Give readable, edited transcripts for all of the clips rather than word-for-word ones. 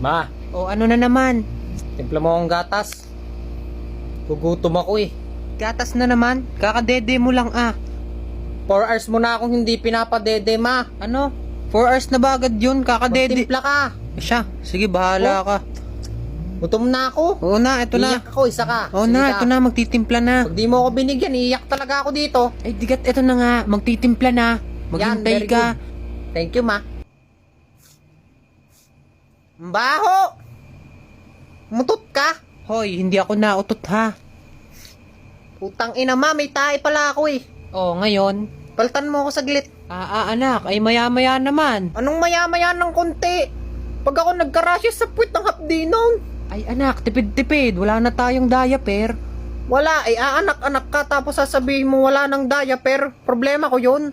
Ma, O ano na naman? timpla mo akong gatas. Gugutom ako eh. Gatas na naman? Kakadede mo lang 4 hours mo na akong hindi pinapadede, ma. Ano? 4 hours na ba agad yun? Kakadede. Magtimpla ka. Siya, sige bahala ka. Gutom na ako. Oo na, eto na. Iyak ako, isa ka. Oo Sige na, ka. eto na, magtitimpla na. Pag di mo ako binigyan, iiyak talaga ako dito. Ay, digat, eto na nga, magtitimpla na. Maghintay very ka. good. Thank you, ma. Baho! Mutot ka? Hoy, hindi ako nautot ha. Putang ina, ma, may tae pala ako eh. O, ngayon. Paltan mo ako saglit. Anak, ay maya-maya naman. Anong maya-maya ng konti? Pag ako nagkarasya sa puwit ng hapdinong. Ay anak, tipid-tipid, wala na tayong diaper. Wala, ay aanak-anak ka tapos sasabihin mo wala ng diaper. Problema ko yun.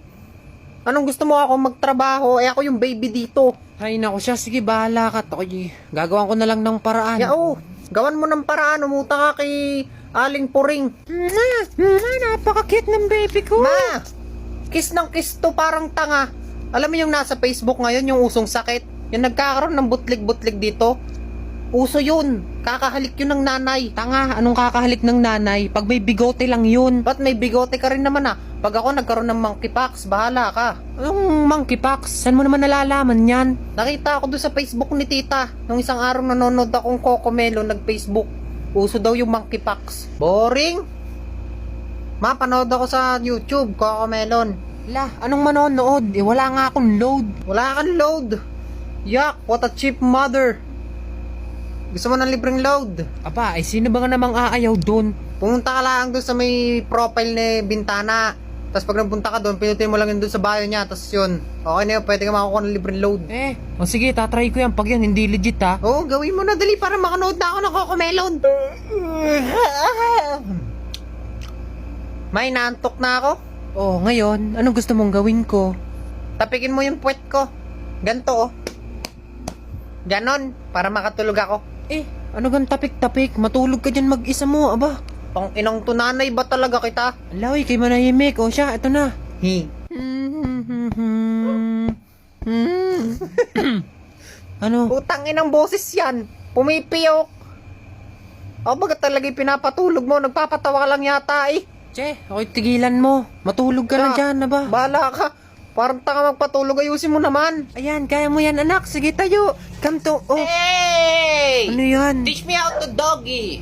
Anong gusto mo ako magtrabaho? Ako yung baby dito. Ay naku siya, sige bahala ka. Toy, gagawan ko na lang ng paraan. Yao, gawan mo ng paraan. Umuta ka kay Aling Puring. Napaka-cute ng baby ko. Ma, kiss ng kiss to parang tanga. Alam mo yung nasa Facebook ngayon, yung usong sakit? Yung nagkakaroon ng butlig-butlig dito? Uso yun. Kakahalik yun ng nanay. Tanga, anong kakahalik ng nanay? Pag may bigote lang yun. Ba't may bigote ka rin naman ah? Pag ako nagkaroon ng monkeypox, bahala ka. Anong monkeypox? Saan mo naman nalalaman yan? Nakita ako doon sa Facebook ni tita. Nung isang araw nanonood akong Cocomelo nag-Facebook. Uso daw yung monkeypox. Boring. Ma, panood ako sa YouTube, Cocomelon. La, anong manonood? Eh, wala nga akong load. Wala kang load. Yak, what a cheap mother. Gusto mo ng libreng load? Aba, ay sino ba nga namang aayaw dun? Pumunta ka lang doon sa may profile ni Bintana. Tapos pag napunta ka doon, pinutin mo lang yun doon sa bio niya. Tapos yun, okay na yun, pwede ka makakuha ng libreng load. O sige, tatry ko yan. Pag yan, hindi legit ha. Oo, gawin mo na dali para makanood na ako ng Cocomelon. May naantok na ako. Oh, ngayon, anong gusto mong gawin ko? Tapikin mo yung puwet ko. Ganto oh. Ganon, para makatulog ako. Ano gan tapik-tapik? Matulog ka dyan mag-isa mo, aba. Pang inang tunanay ba talaga kita? Alawi, kay manahimik. O siya, eto na. Hi. Ano? Utang inang boses yan. Pumipiyok. O baga talaga pinapatulog mo? Nagpapatawa ka lang yata eh. Che, ako'y tigilan mo. Matulog ka na dyan, aba. Bahala ka. Parang tanga magpatulog. Ayusin mo naman. Ayan, kaya mo yan, anak. Sige tayo. Come to, oh. Hey! Ano yan? Teach me how to doggy.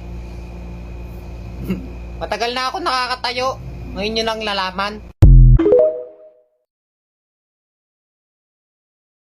Matagal na ako nakakatayo. Ngayon nyo lang lalaman.